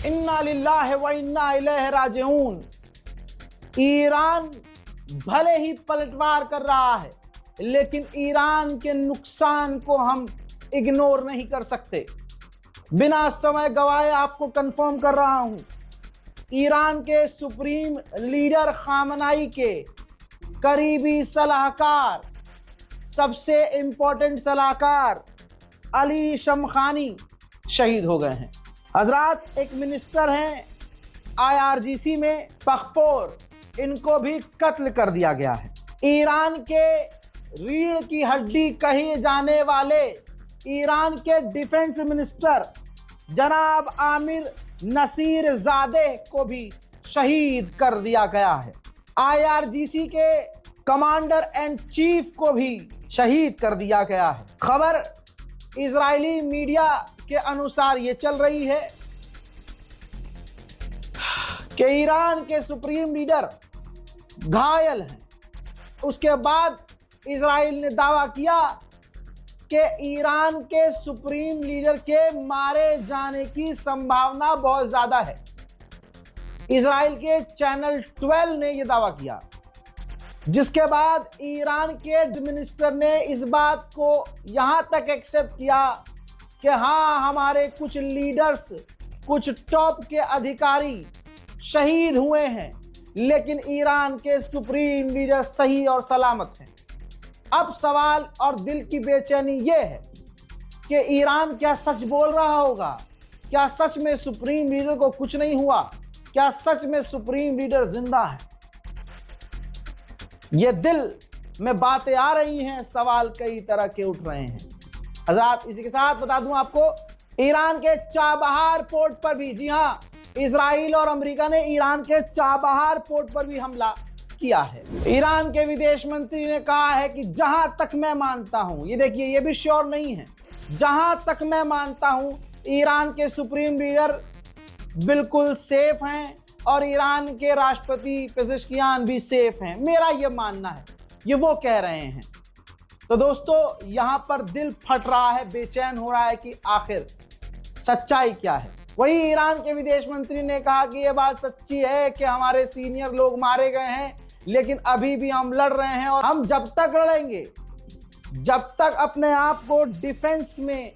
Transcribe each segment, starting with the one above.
इन्ना लिल्लाहि व इन्ना इलैहि राजिऊन। ईरान भले ही पलटवार कर रहा है, लेकिन ईरान के नुकसान को हम इग्नोर नहीं कर सकते। बिना समय गवाए आपको कंफर्म कर रहा हूं, ईरान के सुप्रीम लीडर खामनाई के करीबी सलाहकार, सबसे इंपॉर्टेंट सलाहकार अली शमखानी शहीद हो गए हैं। हजरात एक मिनिस्टर हैं IRGC में, पखपोर, इनको भी कत्ल कर दिया गया है। ईरान के रीढ़ की हड्डी कहे जाने वाले ईरान के डिफेंस मिनिस्टर जनाब आमिर नसीर ज़ादे को भी शहीद कर दिया गया है। IRGC के कमांडर एंड चीफ को भी शहीद कर दिया गया है। खबर इजरायली मीडिया के अनुसार ये चल रही है कि ईरान के सुप्रीम लीडर घायल हैं। उसके बाद इजराइल ने दावा किया कि ईरान के सुप्रीम लीडर के मारे जाने की संभावना बहुत ज्यादा है। इजराइल के चैनल 12 ने यह दावा किया, जिसके बाद ईरान के मिनिस्टर ने इस बात को यहां तक एक्सेप्ट किया कि हाँ, हमारे कुछ लीडर्स, कुछ टॉप के अधिकारी शहीद हुए हैं, लेकिन ईरान के सुप्रीम लीडर सही और सलामत हैं। अब सवाल और दिल की बेचैनी यह है कि ईरान क्या सच बोल रहा होगा? क्या सच में सुप्रीम लीडर को कुछ नहीं हुआ? क्या सच में सुप्रीम लीडर जिंदा है? ये दिल में बातें आ रही हैं, सवाल कई तरह के उठ रहे हैं। हज़रात इसी के साथ बता दूं आपको, ईरान के चाबहार पोर्ट पर भी, जी हां, इजराइल और अमेरिका ने ईरान के चाबहार पोर्ट पर भी हमला किया है। ईरान के विदेश मंत्री ने कहा है कि जहां तक मैं मानता हूं, ये देखिए ये भी श्योर नहीं है, जहां तक मैं मानता हूं ईरान के सुप्रीम लीडर बिल्कुल सेफ हैं और ईरान के राष्ट्रपति पेजेश्कियान भी सेफ हैं, मेरा ये मानना है। ये वो कह रहे हैं। तो दोस्तों यहां पर दिल फट रहा है, बेचैन हो रहा है कि आखिर सच्चाई क्या है। वही ईरान के विदेश मंत्री ने कहा कि यह बात सच्ची है कि हमारे सीनियर लोग मारे गए हैं, लेकिन अभी भी हम लड़ रहे हैं और हम जब तक लड़ेंगे, जब तक अपने आप को डिफेंस में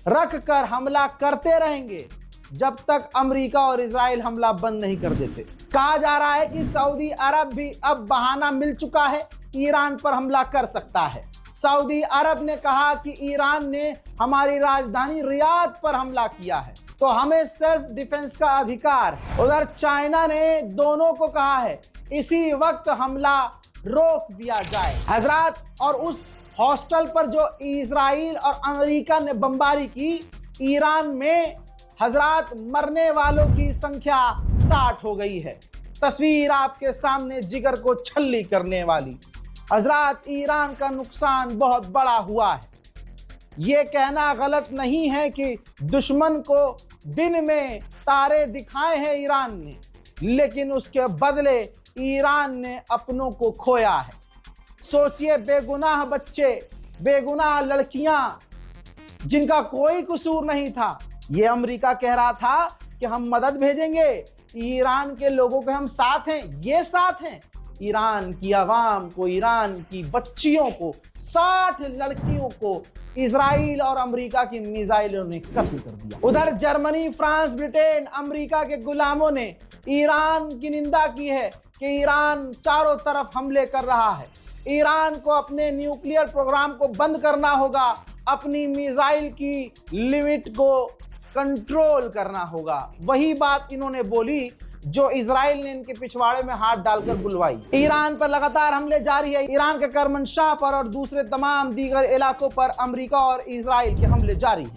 रख कर हमला करते रहेंगे, जब तक अमेरिका और इजराइल हमला बंद नहीं कर देते। कहा जा रहा है कि सऊदी अरब भी अब बहाना मिल चुका है, ईरान पर हमला कर सकता है। सऊदी अरब ने कहा कि ईरान ने हमारी राजधानी रियाद पर हमला किया है, तो हमें सेल्फ डिफेंस का अधिकार है। उधर चाइना ने दोनों को कहा है इसी वक्त हमला रोक दिया जाए। हजरात, और उस हॉस्टल पर जो इजराइल और अमेरिका ने बमबारी की, ईरान में हजरात मरने वालों की संख्या 60 हो गई है। तस्वीर आपके सामने जिगर को छल्ली करने वाली। हजरात, ईरान का नुकसान बहुत बड़ा हुआ है। ये कहना गलत नहीं है कि दुश्मन को दिन में तारे दिखाए हैं ईरान ने, लेकिन उसके बदले ईरान ने अपनों को खोया है। सोचिए, बेगुनाह बच्चे, बेगुनाह लड़कियां जिनका कोई कसूर नहीं था, ये अमेरिका कह रहा था कि हम मदद भेजेंगे, ईरान के लोगों के हम साथ हैं, ये साथ हैं। ईरान की आवाम को, ईरान की बच्चियों को, 60 लड़कियों को इजराइल और अमेरिका की मिसाइलों ने कत्ल कर दिया। उधर जर्मनी, फ्रांस, ब्रिटेन, अमेरिका के गुलामों ने ईरान की निंदा की है कि ईरान चारों तरफ हमले कर रहा है। ईरान को अपने न्यूक्लियर प्रोग्राम को बंद करना होगा, अपनी मिसाइल की लिमिट को कंट्रोल करना होगा। वही बात इन्होंने बोली जो इजराइल ने इनके पिछवाड़े में हाथ डालकर बुलवाई। ईरान पर लगातार हमले जारी है। ईरान के करमनशाह पर और दूसरे तमाम दीगर इलाकों पर अमेरिका और इजराइल के हमले जारी हैं।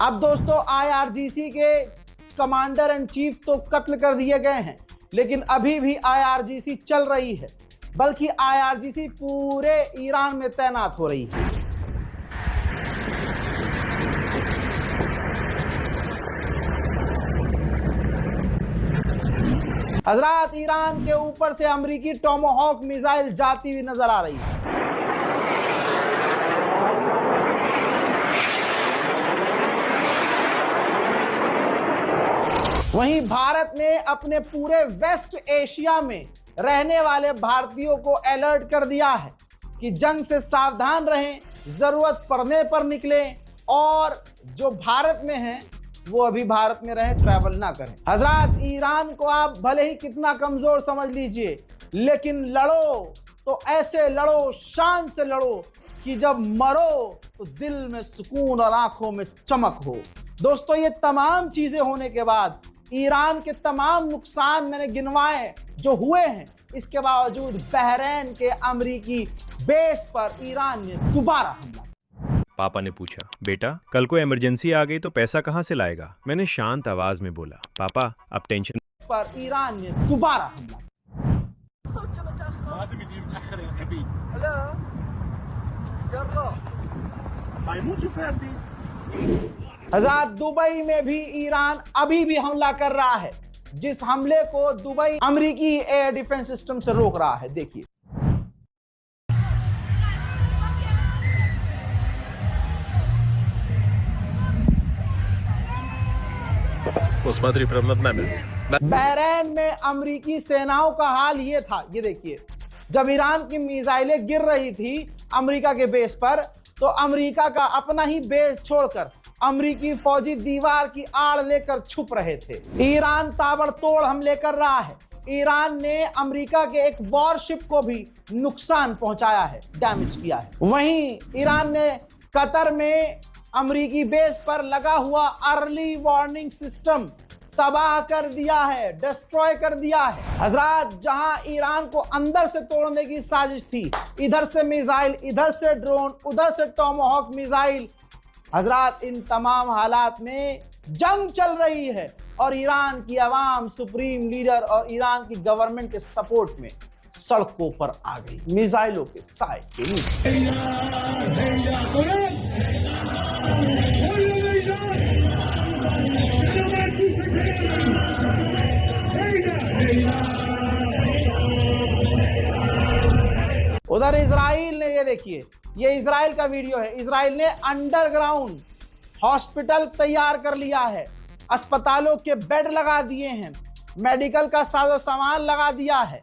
अब दोस्तों IRGC के कमांडर इन चीफ तो कत्ल कर दिए गए हैं, लेकिन अभी भी IRGC चल रही है, बल्कि IRGC पूरे ईरान में तैनात हो रही है। हजरात, ईरान के ऊपर से अमेरिकी टोमाहॉक मिसाइल जाती हुई नजर आ रही है। वहीं भारत ने अपने पूरे वेस्ट एशिया में रहने वाले भारतीयों को अलर्ट कर दिया है कि जंग से सावधान रहें, जरूरत पड़ने पर निकलें, और जो भारत में हैं वो अभी भारत में रहें, ट्रैवल ना करें। हजरात, ईरान को आप भले ही कितना कमजोर समझ लीजिए, लेकिन लड़ो तो ऐसे लड़ो, शान से लड़ो कि जब मरो तो दिल में सुकून और आंखों में चमक हो। दोस्तों, ये तमाम चीजें होने के बाद, ईरान के तमाम नुकसान मैंने गिनवाए जो हुए हैं, इसके बावजूद बहरीन के अमेरिकी बेस पर ईरान ने दोबारा हमला। पापा ने पूछा, बेटा कल को इमरजेंसी आ गई तो पैसा कहाँ से लाएगा? मैंने शांत आवाज में बोला, पापा अब टेंशन पर ईरान ने दोबारा हमला। हज़ार दुबई में भी ईरान अभी भी हमला कर रहा है, जिस हमले को दुबई अमेरिकी एयर डिफेंस सिस्टम से रोक रहा है। देखिए, बहरीन में अमेरिकी सेनाओं का हाल ये था। ये देखिए, जब ईरान की मिसाइलें गिर रही थी अमेरिका के बेस पर, तो अमेरिका का अपना ही बेस छोड़कर अमेरिकी फौजी दीवार की आड़ लेकर छुप रहे थे। ईरान ताबड़तोड़ हमले कर रहा है। ईरान ने अमेरिका के एक वॉरशिप को भी नुकसान पहुंचाया है, डैमेज किया है। वहीं ईरान ने कतर में अमेरिकी बेस पर लगा हुआ अर्ली वार्निंग सिस्टम तबाह कर दिया है, डिस्ट्रॉय कर दिया है। हजरात, जहां ईरान को अंदर से तोड़ने की साजिश थी, इधर से मिसाइल, इधर से ड्रोन, उधर से टोमाहॉक मिसाइल। हजरात, इन तमाम हालात में जंग चल रही है और ईरान की आवाम सुप्रीम लीडर और ईरान की गवर्नमेंट के सपोर्ट में सड़कों पर आ गई, मिसाइलों के साए के नीचे। उधर इजराइल ने, ये देखिए, ये इजराइल का वीडियो है। इजराइल ने अंडरग्राउंड हॉस्पिटल तैयार कर लिया है, अस्पतालों के बेड लगा दिए हैं, मेडिकल का साजो सामान लगा दिया है,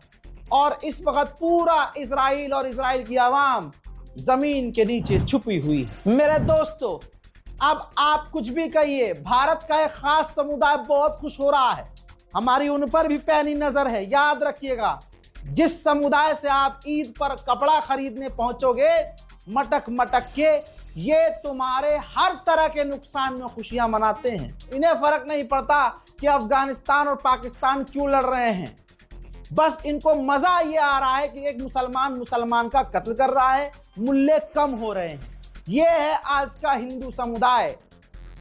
और इस वक्त पूरा इजराइल और इजराइल की आवाम जमीन के नीचे छुपी हुई है। मेरे दोस्तों, अब आप कुछ भी कहिए, भारत का एक खास समुदाय बहुत खुश हो रहा है, हमारी उन पर भी पैनी नजर है। याद रखिएगा, जिस समुदाय से आप ईद पर कपड़ा खरीदने पहुंचोगे मटक मटक के, ये तुम्हारे हर तरह के नुकसान में खुशियां मनाते हैं। इन्हें फर्क नहीं पड़ता कि अफगानिस्तान और पाकिस्तान क्यों लड़ रहे हैं, बस इनको मजा ये आ रहा है कि एक मुसलमान का कत्ल कर रहा है, मुल्ले कम हो रहे हैं। ये है आज का हिंदू समुदाय।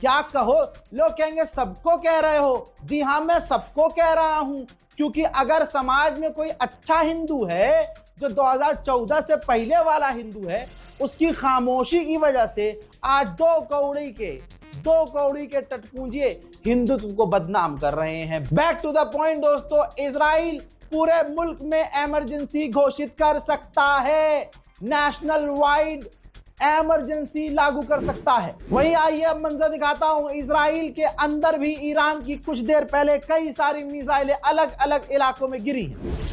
क्या कहो, लोग कहेंगे सबको कह रहे हो। जी हाँ, मैं सबको कह रहा हूं, क्योंकि अगर समाज में कोई अच्छा हिंदू है, जो 2014 से पहले वाला हिंदू है, उसकी खामोशी की वजह से आज दो कौड़ी के टटपूंजिए हिंदुत्व को बदनाम कर रहे हैं। बैक टू द पॉइंट दोस्तों, इजराइल पूरे मुल्क में इमरजेंसी घोषित कर सकता है, नेशनल वाइड इमरजेंसी लागू कर सकता है। वहीं आइए अब मंजर दिखाता हूं, इजराइल के अंदर भी ईरान की कुछ देर पहले कई सारी मिसाइलें अलग अलग इलाकों में गिरी हैं।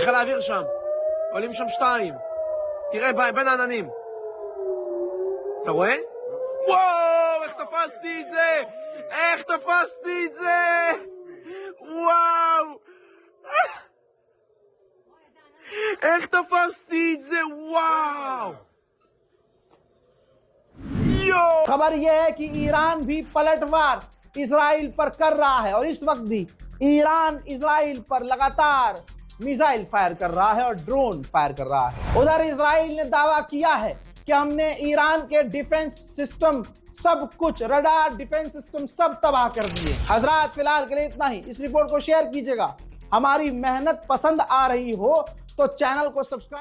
בחיל האוויר שם. עולים שם 2. תראה, בין העננים. אתה רואה? וואו, איך תפסתי את זה! איך תפסתי את זה! וואו! איך תפסתי את זה! וואו! यो! खबर यह है कि ईरान भी पलटवार इजराइल पर कर रहा है और इस वक्त भी ईरान इजराइल पर लगातार मिसाइल फायर कर रहा है और ड्रोन फायर कर रहा है। उधर इजराइल ने दावा किया है कि हमने ईरान के डिफेंस सिस्टम सब कुछ, रडार, डिफेंस सिस्टम सब तबाह कर दिए। हजरात फिलहाल के लिए इतना ही। इस रिपोर्ट को शेयर कीजिएगा। हमारी मेहनत पसंद आ रही हो तो चैनल को सब्सक्राइब